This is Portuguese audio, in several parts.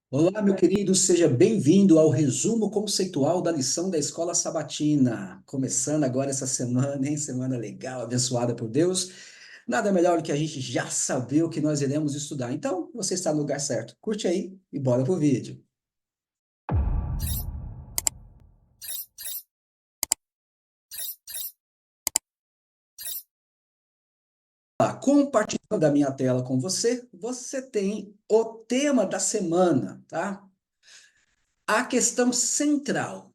Olá, meu querido, seja bem-vindo ao resumo conceitual da lição da Escola Sabatina. Começando agora essa semana, hein? Semana legal, abençoada por Deus. Nada melhor do que a gente já saber o que nós iremos estudar. Então, você está no lugar certo. Curte aí e bora pro vídeo. Compartilhando a minha tela com você, você tem o tema da semana, tá? A questão central.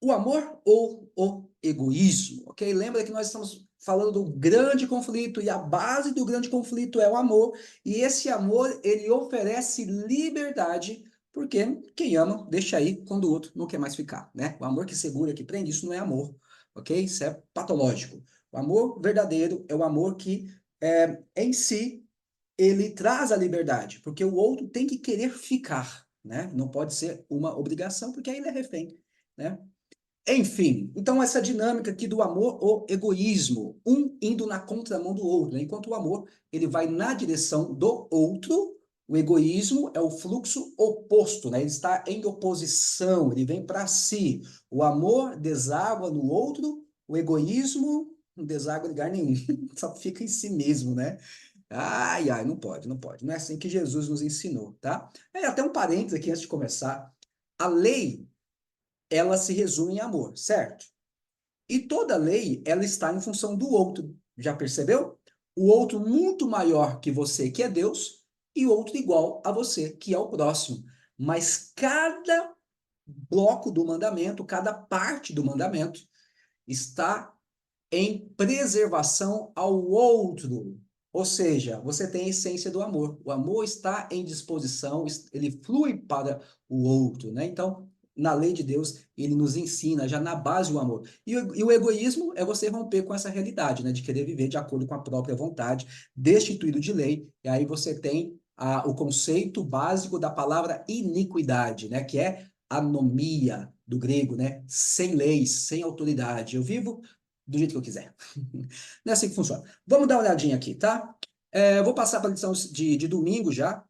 O amor ou o egoísmo, ok? Lembra que nós estamos falando do grande conflito e a base do grande conflito é o amor, e esse amor ele oferece liberdade, porque quem ama deixa aí quando o outro não quer mais ficar, né? O amor que segura, que prende, isso não é amor, ok? Isso é patológico. O amor verdadeiro é o amor que em si ele traz a liberdade, porque o outro tem que querer ficar, né? Não pode ser uma obrigação, porque aí ele é refém, né? Enfim, então essa dinâmica aqui do amor ou egoísmo, um indo na contramão do outro, né? Enquanto o amor ele vai na direção do outro, o egoísmo é o fluxo oposto, né? Ele está em oposição, ele vem para si. O amor deságua no outro, o egoísmo não deságua em lugar nenhum, só fica em si mesmo, né? Ai, ai, não pode, não pode. Não é assim que Jesus nos ensinou, tá? Até um parênteses aqui antes de começar. A lei ela se resume em amor, certo? E toda lei, ela está em função do outro. Já percebeu? O outro muito maior que você, que é Deus, e o outro igual a você, que é o próximo. Mas cada bloco do mandamento, cada parte do mandamento está em preservação ao outro. Ou seja, você tem a essência do amor. O amor está em disposição, ele flui para o outro, né? Então, na lei de Deus, ele nos ensina já na base o amor. E o egoísmo é você romper com essa realidade, né? De querer viver de acordo com a própria vontade, destituído de lei. E aí você tem o conceito básico da palavra iniquidade, né? Que é anomia do grego, né? Sem leis, sem autoridade. Eu vivo do jeito que eu quiser. Não é assim que funciona. Vamos dar uma olhadinha aqui, tá? Vou passar para a lição de domingo já.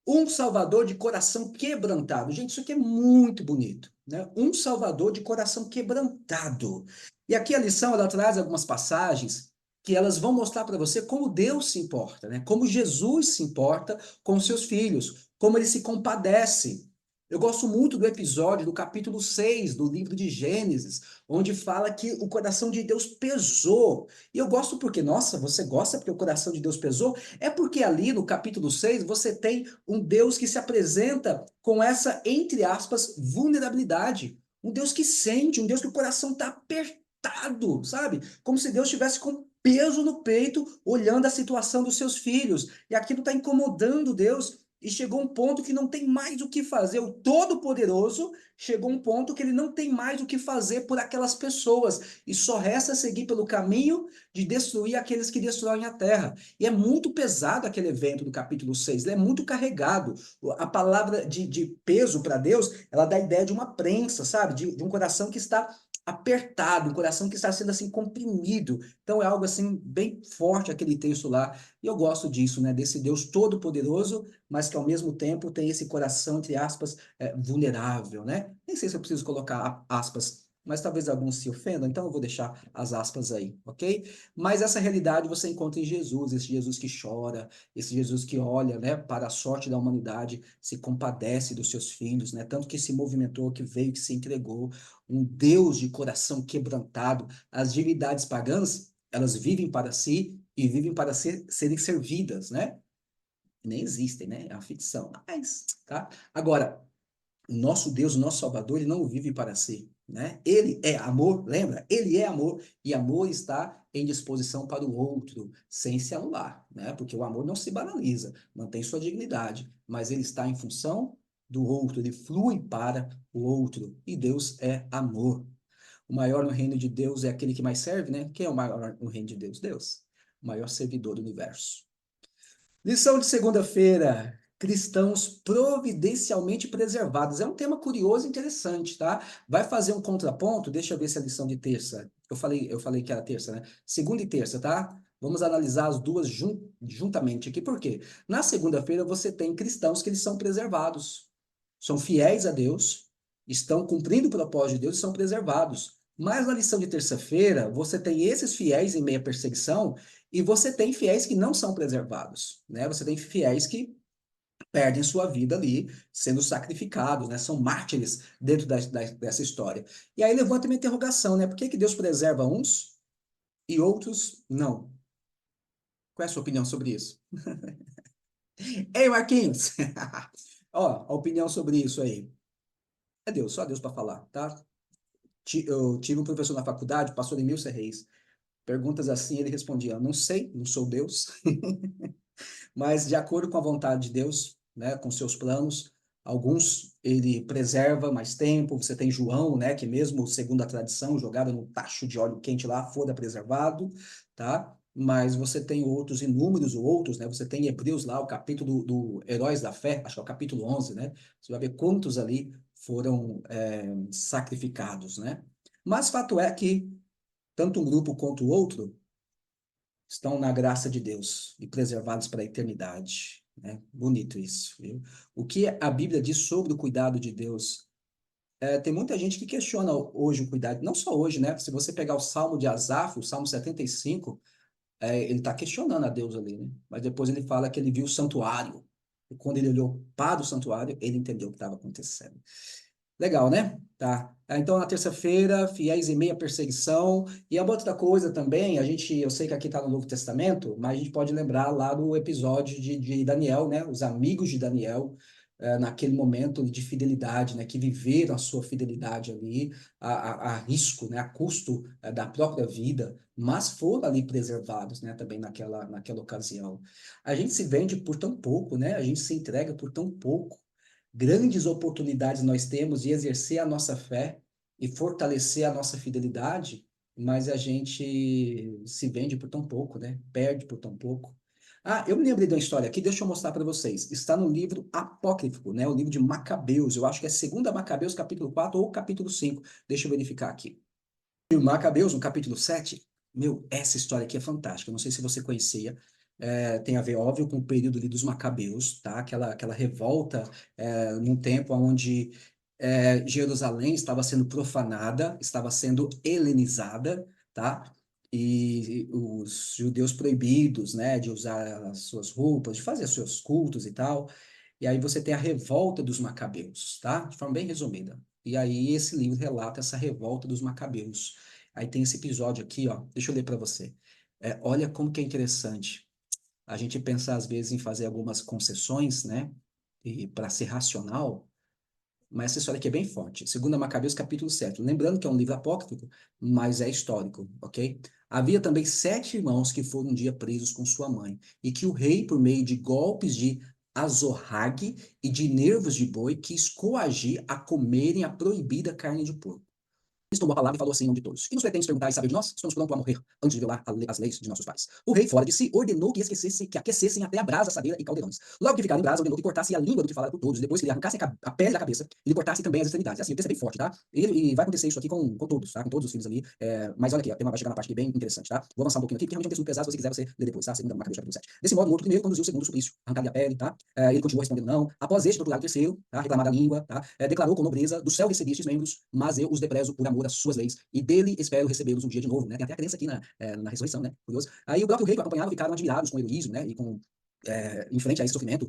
Um salvador de coração quebrantado. Gente, isso aqui é muito bonito, né? Um salvador de coração quebrantado. E aqui a lição, ela traz algumas passagens que elas vão mostrar para você como Deus se importa, né? Como Jesus se importa com os seus filhos, como ele se compadece. Eu gosto muito do episódio do capítulo 6 do livro de Gênesis, onde fala que o coração de Deus pesou. E eu gosto porque, nossa, você gosta porque o coração de Deus pesou? É porque ali no capítulo 6 você tem um Deus que se apresenta com essa, entre aspas, vulnerabilidade. Um Deus que sente, um Deus que o coração está apertado, sabe? Como se Deus estivesse com peso no peito, olhando a situação dos seus filhos. E aquilo está incomodando Deus. E chegou um ponto que não tem mais o que fazer. O Todo-Poderoso chegou um ponto que ele não tem mais o que fazer por aquelas pessoas. E só resta seguir pelo caminho de destruir aqueles que destroem a terra. E é muito pesado aquele evento do capítulo 6, ele é muito carregado. A palavra de peso para Deus, ela dá a ideia de uma prensa, sabe? De um coração que está apertado, um coração que está sendo assim comprimido. Então é algo assim bem forte aquele texto lá. E eu gosto disso, né? Desse Deus todo-poderoso, mas que ao mesmo tempo tem esse coração, entre aspas, vulnerável, né? Nem sei se eu preciso colocar aspas, mas talvez alguns se ofendam, então eu vou deixar as aspas aí, ok? Mas essa realidade você encontra em Jesus, esse Jesus que chora, esse Jesus que olha, né, para a sorte da humanidade, se compadece dos seus filhos, né? Tanto que se movimentou, que veio, que se entregou, um Deus de coração quebrantado. As divindades pagãs, elas vivem para si e vivem para serem servidas, né? Nem existem, né? É uma ficção. Mas, tá? Agora, o nosso Deus, o nosso Salvador, ele não vive para si, né? Ele é amor, lembra? Ele é amor e amor está em disposição para o outro, sem se anular, né? Porque o amor não se banaliza, mantém sua dignidade, mas ele está em função do outro, ele flui para o outro e Deus é amor. O maior no reino de Deus é aquele que mais serve, né? Quem é o maior no reino de Deus? Deus, o maior servidor do universo. Lição de segunda-feira. Cristãos providencialmente preservados. É um tema curioso e interessante, tá? Vai fazer um contraponto? Deixa eu ver se é a lição de terça. Eu falei que era terça, né? Segunda e terça, tá? Vamos analisar as duas juntamente aqui. Por quê? Na segunda-feira você tem cristãos que eles são preservados. são fiéis a Deus, estão cumprindo o propósito de Deus e são preservados. Mas na lição de terça-feira, você tem esses fiéis em meio à perseguição e você tem fiéis que não são preservados, né? Você tem fiéis que perdem sua vida ali, sendo sacrificados, né? São mártires dentro dessa história. E aí levanta uma interrogação, né? Por que que Deus preserva uns e outros não? Qual é a sua opinião sobre isso? Ei, Marquinhos! Ó, a opinião sobre isso aí. É Deus, só Deus para falar, tá? Eu tive um professor na faculdade, pastor Emilson Reis. Perguntas assim, ele respondia: não sei, não sou Deus. Mas de acordo com a vontade de Deus, né, com seus planos, alguns ele preserva mais tempo. Você tem João, né, que mesmo segundo a tradição, jogado no tacho de óleo quente lá, fora preservado, tá? Mas você tem outros, inúmeros outros, né? Você tem Hebreus lá, o capítulo do Heróis da Fé, acho que é o capítulo 11, né? Você vai ver quantos ali foram sacrificados, né? Mas fato é que tanto um grupo quanto o outro estão na graça de Deus e preservados para a eternidade. Né? Bonito isso, viu? O que a Bíblia diz sobre o cuidado de Deus? Tem muita gente que questiona hoje o cuidado, não só hoje, né? Se você pegar o Salmo de Asaf, o Salmo 75, ele está questionando a Deus ali, né? Mas depois ele fala que ele viu o santuário. E quando ele olhou para o santuário, ele entendeu o que estava acontecendo. Legal, né? Tá. Então, na terça-feira, fiéis em meia perseguição. E a outra coisa também, eu sei que aqui está no Novo Testamento, mas a gente pode lembrar lá do episódio de Daniel, né? Os amigos de Daniel, naquele momento de fidelidade, né? Que viveram a sua fidelidade ali, a risco, né? A custo, da própria vida, mas foram ali preservados, né? Também naquela ocasião. A gente se vende por tão pouco, né? A gente se entrega por tão pouco. Grandes oportunidades nós temos de exercer a nossa fé e fortalecer a nossa fidelidade, mas a gente se vende por tão pouco, né? Perde por tão pouco. Ah, eu me lembrei de uma história aqui, deixa eu mostrar para vocês. Está no livro apócrifo, né? O livro de Macabeus. Eu acho que é 2 Macabeus, capítulo 4 ou capítulo 5. Deixa eu verificar aqui. E o Macabeus, no capítulo 7, meu, essa história aqui é fantástica. Eu não sei se você conhecia. Tem a ver, óbvio, com o período ali dos Macabeus, tá? Aquela revolta num tempo onde Jerusalém estava sendo profanada, estava sendo helenizada, tá? E os judeus proibidos, né, de usar as suas roupas, de fazer os seus cultos e tal. E aí você tem a revolta dos Macabeus, tá? De forma bem resumida. E aí esse livro relata essa revolta dos Macabeus. Aí tem esse episódio aqui, ó. Deixa eu ler para você. Olha como que é interessante a gente pensar às vezes em fazer algumas concessões, né? E para ser racional, mas essa história aqui é bem forte. 2 Macabeus, capítulo 7. Lembrando que é um livro apócrifo, mas é histórico, ok? Havia também 7 irmãos que foram um dia presos com sua mãe, e que o rei, por meio de golpes de azorrague e de nervos de boi, quis coagir a comerem a proibida carne de porco. Tomou a palavra e falou assim em nome de todos: que nos pretende perguntar e saber de nós? Estamos prontos a morrer antes de violar as leis de nossos pais. O rei, fora de si, ordenou que aquecessem até a brasa, assadeira e caldeirões. Logo que ficaram em brasa, ordenou que cortassem a língua do que falara por todos, depois que lhe arrancassem a pele da cabeça e lhe cortassem também as extremidades. Assim, o texto é bem forte, tá? E vai acontecer isso aqui com todos, tá? Com todos os filhos ali. Mas olha aqui, vai chegar na parte aqui bem interessante, tá? Vou avançar um pouquinho aqui, porque realmente é um texto pesado. Se você quiser, você lê depois, tá? 2 Macabeus, capítulo 7. Desse modo, o outro primeiro conduziu o segundo do suplício, arrancar-lhe a pele, tá? Ele continuou respondendo não. Após este, torturar o terceiro, tá? Reclamar da língua, tá? Declarou com nobreza: do céu recebi estes membros, mas eu os deprezo por amor às suas leis, e dele espero recebê-los um dia de novo, né? Tem até a crença aqui na ressurreição, né? Curioso. Aí o próprio rei que o acompanhava ficaram admirados com o heroísmo, né? E com em frente a esse sofrimento,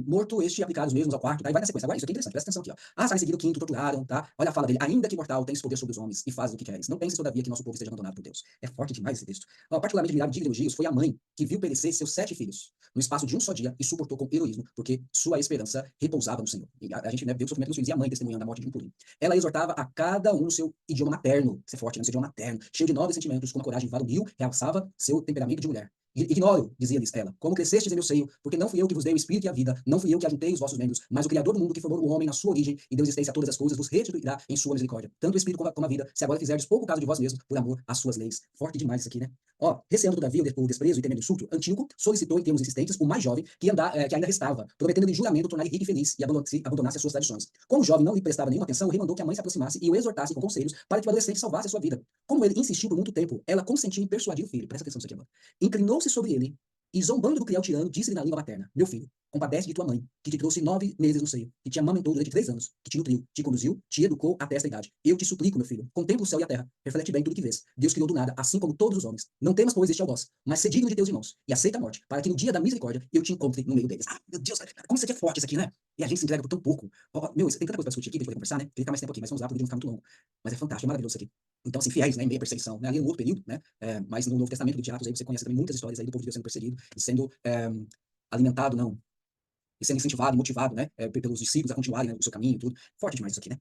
morto este e aplicados mesmos ao quarto, tá? E vai na sequência. Agora, isso aqui é interessante, presta atenção aqui, ó. Sai em seguida o quinto, torturaram, tá? Olha a fala dele: ainda que mortal, tens poder sobre os homens e fazes o que queres. Não penses, todavia, que nosso povo esteja abandonado por Deus. É forte demais esse texto. Ó, particularmente admirável de elogios foi a mãe que viu perecer seus 7 filhos no espaço de um só dia e suportou com heroísmo, porque sua esperança repousava no Senhor. E a gente, né, vê o sofrimento dos filhos e a mãe testemunhando a morte de um por um. Ela exortava a cada um no seu idioma materno, isso é forte, né? Seu idioma materno, cheio de nobres sentimentos, com uma coragem varonil, realçava seu temperamento de mulher. Ignoro, dizia-lhes ela, como crescestes em meu seio, porque não fui eu que vos dei o espírito e a vida, não fui eu que ajuntei os vossos membros, mas o Criador do mundo que formou o homem na sua origem e deu existência a todas as coisas, vos restituirá em sua misericórdia. Tanto o espírito como a vida, se agora fizerdes pouco caso de vós mesmos, por amor às suas leis. Forte demais isso aqui, né? Ó, receando todavia o desprezo e temendo o insulto, Antíoco solicitou em termos insistentes o mais jovem que ainda restava, prometendo-lhe juramento tornar-lhe rico e feliz e abandonasse as suas tradições. Como o jovem não lhe prestava nenhuma atenção, o rei mandou que a mãe se aproximasse e o exortasse com conselhos para que o adolescente salvasse a sua vida. Como ele insistiu por muito tempo, ela consentiu em persuadir o filho. Presta atenção nisso aqui agora. Inclinou-se sobre ele E zombando do cruel tirano, disse-lhe na língua materna: Meu filho, compadece de tua mãe, que te trouxe 9 meses no seio, que te amamentou durante 3 anos, que te nutriu, te conduziu, te educou até esta idade. Eu te suplico, meu filho, contempla o céu e a terra, reflete bem tudo que vês. Deus criou do nada, assim como todos os homens. Não temas, pois, este algoz, mas sê digno de teus irmãos, e aceita a morte, para que no dia da misericórdia eu te encontre no meio deles. Ah, meu Deus, como isso aqui é forte, isso aqui, né? E a gente se entrega por tão pouco. Meu, tem tanta coisa pra discutir aqui, pra gente poder conversar, né? Queria ficar mais tempo aqui, mas vamos lá, porque o vídeo não ficar muito longo. Mas é fantástico, é maravilhoso isso aqui. Então, assim, fiéis, né, em meio à perseguição, né? Ali no outro período, né? Mas no Novo Testamento, de Atos, aí você conhece também muitas histórias aí do povo de Deus sendo perseguido e sendo alimentado, não, e sendo incentivado, motivado, né, pelos discípulos a continuarem, né, o seu caminho e tudo. Forte demais isso aqui, né?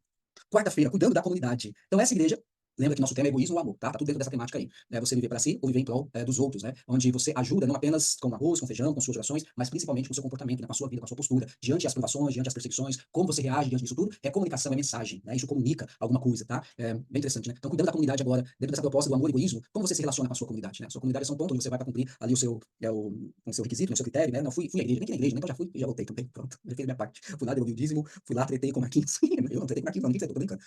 Quarta-feira, cuidando da comunidade. Então, essa igreja, lembra que nosso tema é egoísmo ou amor, tá? Tá tudo dentro dessa temática aí. Você viver para si ou viver em prol dos outros, né? Onde você ajuda não apenas com arroz, com feijão, com suas orações, mas principalmente com o seu comportamento, né? Com a sua vida, com a sua postura, diante das provações, diante das perseguições, como você reage diante disso tudo. É comunicação, é mensagem, né? Isso comunica alguma coisa, tá? Bem interessante, né? Então, cuidando da comunidade agora, dentro dessa proposta do amor e egoísmo, como você se relaciona com a sua comunidade, né? A sua comunidade é só um ponto onde você vai para cumprir ali o seu requisito, né? O seu critério, né? Não, fui à igreja, nem que na igreja, né? Então já fui, já voltei também, pronto. Já fiz a minha parte. Fui lá, devolvi o dízimo, fui lá, tretei com o Marquinhos. Eu não tretei com o Marquinhos, não, ninguém tô brincando.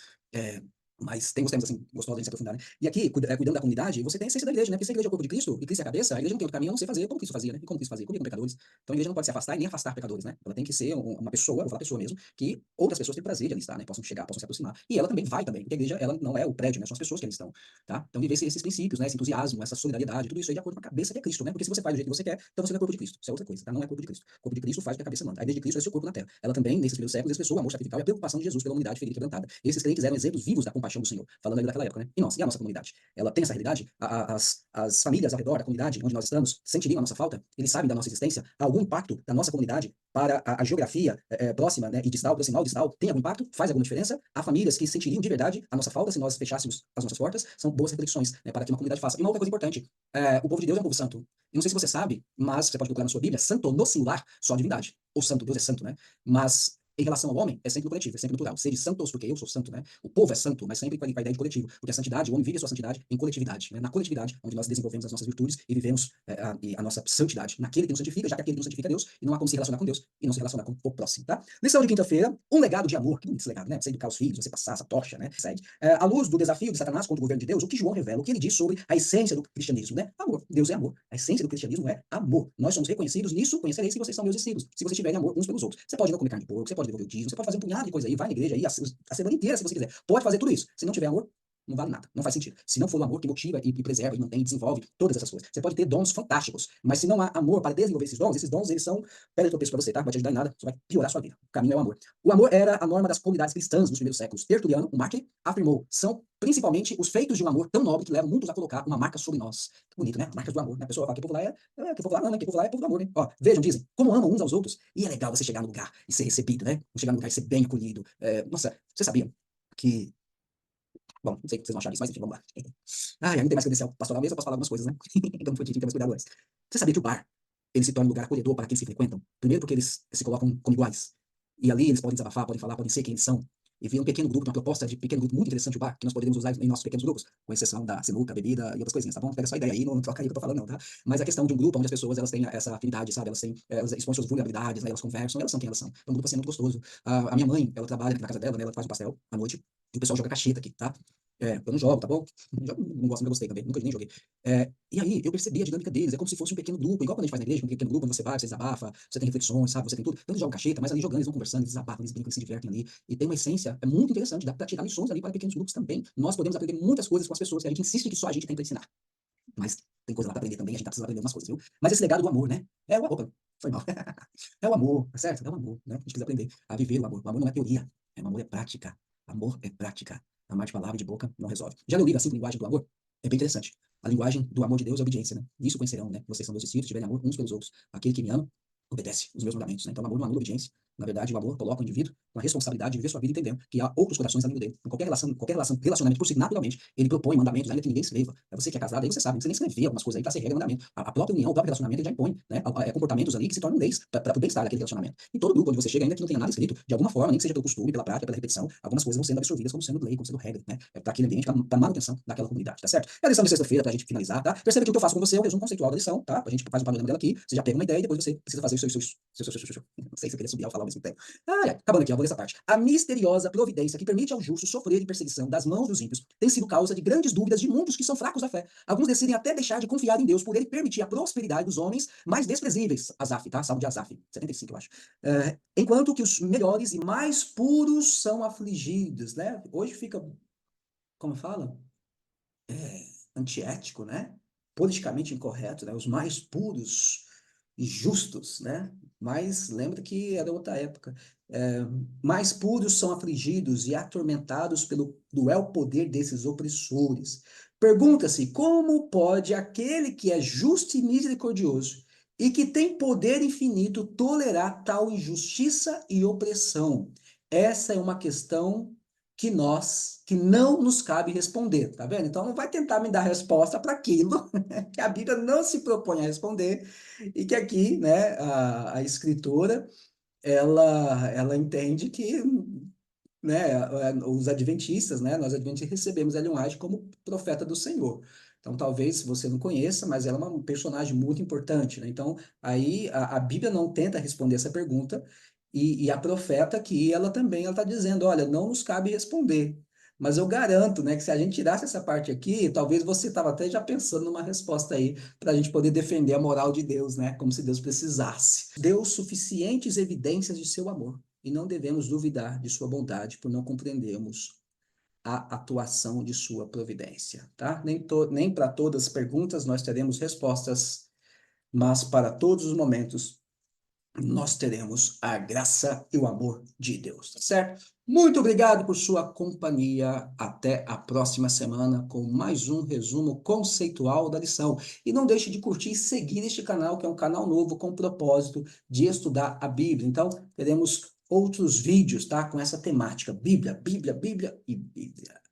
Mas tem uns temas assim, gostosos de se aprofundar, né? E aqui, cuidando da comunidade, você tem a essência da igreja, né? Porque se a igreja é o corpo de Cristo e Cristo é a cabeça, a igreja não tem outro caminho a não ser fazer como Cristo fazia, né? E como Cristo fazia, comigo com pecadores. Então a igreja não pode se afastar e nem afastar pecadores, né? Ela tem que ser uma pessoa, vou falar pessoa mesmo, que outras pessoas têm prazer de ali estar, né? Possam chegar, possam se aproximar. E ela também vai também, porque a igreja, ela não é o prédio, né? São as pessoas que ali estão, tá? Então viver esses princípios, né? Esse entusiasmo, essa solidariedade, tudo isso aí de acordo com a cabeça que é Cristo, né? Porque se você faz do jeito que você quer, então você não é corpo de Cristo. Isso é outra coisa, tá? Não é corpo de Cristo. O corpo de Cristo faz o que a cabeça manda. A igreja de Cristo é seu corpo na terra. Ela também, nesses primeiros séculos, expressou o amor sacrificial e a preocupação de Jesus pela humanidade ferida e quebrantada. Esses crentes eram exemplos vivos da compaixão do Senhor, falando ali daquela época, né? E nós, e a nossa comunidade? Ela tem essa realidade? As famílias ao redor da comunidade onde nós estamos sentiriam a nossa falta? Eles sabem da nossa existência? Há algum impacto da nossa comunidade para a geografia próxima, né, e distal, proximal, distal? Tem algum impacto? Faz alguma diferença? Há famílias que sentiriam de verdade a nossa falta se nós fechássemos as nossas portas? São boas reflexões, né, para que uma comunidade faça. E uma outra coisa importante, o povo de Deus é um povo santo. Eu não sei se você sabe, mas você pode procurar na sua Bíblia, santo no singular, só a divindade. Ou santo, Deus é santo, né? Mas em relação ao homem, é sempre no coletivo, é sempre no plural. Seres santos, porque eu sou santo, né? O povo é santo, mas sempre com a ideia de coletivo. Porque a santidade, o homem vive a sua santidade em coletividade, né? Na coletividade, onde nós desenvolvemos as nossas virtudes e vivemos a nossa santidade. Naquele que nos santifica, já que aquele que nos santifica é Deus, e não há como se relacionar com Deus e não se relacionar com o próximo, tá? Lição de quinta-feira, um legado de amor. Que bonito esse legado, né? Você educar os filhos, você passar essa tocha, né? Segue. À luz do desafio de Satanás contra o governo de Deus, o que João revela, o que ele diz sobre a essência do cristianismo, né? Amor. Deus é amor. A essência do cristianismo é amor. Nós somos reconhecidos nisso, conhecereis que vocês são meus discípulos, se vocês tiverem amor uns pelos outros. Você pode não comer carne de porco, você pode devolver o dízimo, você pode fazer um punhado de coisa aí, vai na igreja aí a semana inteira, se você quiser. Pode fazer tudo isso. Se não tiver amor, não vale nada, não faz sentido. Se não for o amor que motiva e preserva e mantém e desenvolve todas essas coisas. Você pode ter dons fantásticos, mas se não há amor para desenvolver esses dons eles são pedra de tropeço para você, tá? Não vai te ajudar em nada, só vai piorar a sua vida. O caminho é o amor. O amor era a norma das comunidades cristãs nos primeiros séculos. Tertuliano, o Mártir, afirmou, são principalmente os feitos de um amor tão nobre que levam muitos a colocar uma marca sobre nós. Que bonito, né? Marcas do amor, né? A pessoa fala que o povo lá que o povo lá não, né? Que o povo lá é povo do amor, né? Ó, vejam, dizem, como amam uns aos outros. E é legal você chegar no lugar e ser recebido, né? Chegar no lugar e ser bem acolhido. Nossa, você sabia que bom, não sei se vocês vão achar isso, mas enfim, vamos lá. Ah, não tem mais credencial pastoral mesmo, eu posso falar algumas coisas, né? Então não foi dito, tem mais cuidado antes. Você sabia que o bar, ele se torna um lugar acolhedor para aqueles que frequentam? Primeiro porque eles se colocam como iguais. E ali eles podem desabafar, podem falar, podem ser quem eles são. E vir um pequeno grupo, uma proposta de pequeno grupo muito interessante, o bar, que nós poderíamos usar em nossos pequenos grupos, com exceção da sinuca, bebida e outras coisinhas, tá bom? Pega só a ideia aí, não troca aí o que eu tô falando não, tá? Mas a questão de um grupo onde as pessoas, elas têm essa afinidade, sabe? Elas expõem suas vulnerabilidades, né? Elas conversam, elas são quem elas são. Então, um grupo assim é muito gostoso. A minha mãe, ela trabalha aqui na casa dela, né? Ela faz um pastel à noite, e o pessoal joga cacheta aqui, tá? Eu não jogo, tá bom? Não gosto, nunca gostei também, nunca nem joguei. E aí, eu percebi a dinâmica deles, é como se fosse um pequeno grupo, igual quando a gente faz na igreja, um pequeno grupo, onde você vai, você desabafa, você tem reflexões, sabe? Você tem tudo. Então, eles jogam cacheta, mas ali jogando, eles vão conversando, eles desabafam, eles brincam, eles se divertem ali. E tem uma essência muito interessante, dá pra tirar lições ali para pequenos grupos também. Nós podemos aprender muitas coisas com as pessoas que a gente insiste que só a gente tem pra ensinar. Mas tem coisa lá pra aprender também, a gente tá precisando aprender algumas coisas, viu? Mas esse legado do amor, né? Opa, foi mal. É o amor, tá certo? É o amor, né? A gente precisa aprender a viver o amor. O amor não é teoria, o amor é prática. Amor é prática. Amar de palavra e de boca não resolve. Já leu o livro assim, Linguagem do Amor? É bem interessante. A linguagem do amor de Deus é obediência, né? Nisso conhecerão, né? Vocês são meus discípulos, tiverem amor uns pelos outros. Aquele que me ama, obedece os meus mandamentos, né? Então, o amor não anula a obediência. Na verdade, o amor coloca o indivíduo com a responsabilidade de viver sua vida entendendo que há outros corações além dele. Em qualquer relação, relacionamento por si, naturalmente, ele propõe mandamentos, ainda que ninguém escreva. É você que é casado, aí você sabe, você nem escrever algumas coisas aí para ser regra e mandamento. A própria união, o próprio relacionamento, ele já impõe, né? Comportamentos ali que se tornam leis para o bem-estar daquele relacionamento. Em todo grupo onde você chega, ainda que não tenha nada escrito, de alguma forma, nem que seja pelo costume, pela prática, pela repetição, algumas coisas vão sendo absorvidas como sendo lei, como sendo regra, né? Para aquele ambiente, para manutenção daquela comunidade, tá certo? É a lição de sexta-feira, pra gente finalizar, tá? Perceba que o que eu faço com você é o resumo conceitual da lição, tá? A gente faz um panorama dela aqui, você já pega uma ideia e depois você precisa fazer os seus. Não sei se eu queria subir ao falar ao mesmo tempo. Acabando aqui, eu vou ler essa parte. A misteriosa providência que permite ao justo sofrer de perseguição das mãos dos ímpios tem sido causa de grandes dúvidas de muitos que são fracos da fé. Alguns decidem até deixar de confiar em Deus por ele permitir a prosperidade dos homens mais desprezíveis. Asaf, tá? Salmo de Asaf, 75, eu acho. Enquanto que os melhores e mais puros são afligidos, né? Hoje fica, como fala? Antiético, né? Politicamente incorreto, né? Os mais puros e justos, né? Mas lembra que era outra época. Mais puros são afligidos e atormentados pelo cruel poder desses opressores. Pergunta-se como pode aquele que é justo e misericordioso e que tem poder infinito tolerar tal injustiça e opressão? Essa é uma questão que não nos cabe responder, tá vendo? Então não vai tentar me dar resposta para aquilo que a Bíblia não se propõe a responder e que aqui, né, a escritora, ela entende que, né, os adventistas, né, nós adventistas recebemos Ellen White como profeta do Senhor. Então, talvez você não conheça, mas ela é uma personagem muito importante, né? Então, aí a Bíblia não tenta responder essa pergunta e a profeta aqui, ela também, ela está dizendo, olha, não nos cabe responder. Mas eu garanto, né, que se a gente tirasse essa parte aqui, talvez você estava até já pensando numa resposta aí para a gente poder defender a moral de Deus, né? Como se Deus precisasse. Deu suficientes evidências de seu amor e não devemos duvidar de sua bondade por não compreendermos a atuação de sua providência, tá? Nem para todas as perguntas nós teremos respostas, mas para todos os momentos nós teremos a graça e o amor de Deus, tá certo? Muito obrigado por sua companhia. Até a próxima semana com mais um resumo conceitual da lição. E não deixe de curtir e seguir este canal, que é um canal novo com o propósito de estudar a Bíblia. Então, teremos outros vídeos, tá? Com essa temática: Bíblia, Bíblia, Bíblia e Bíblia.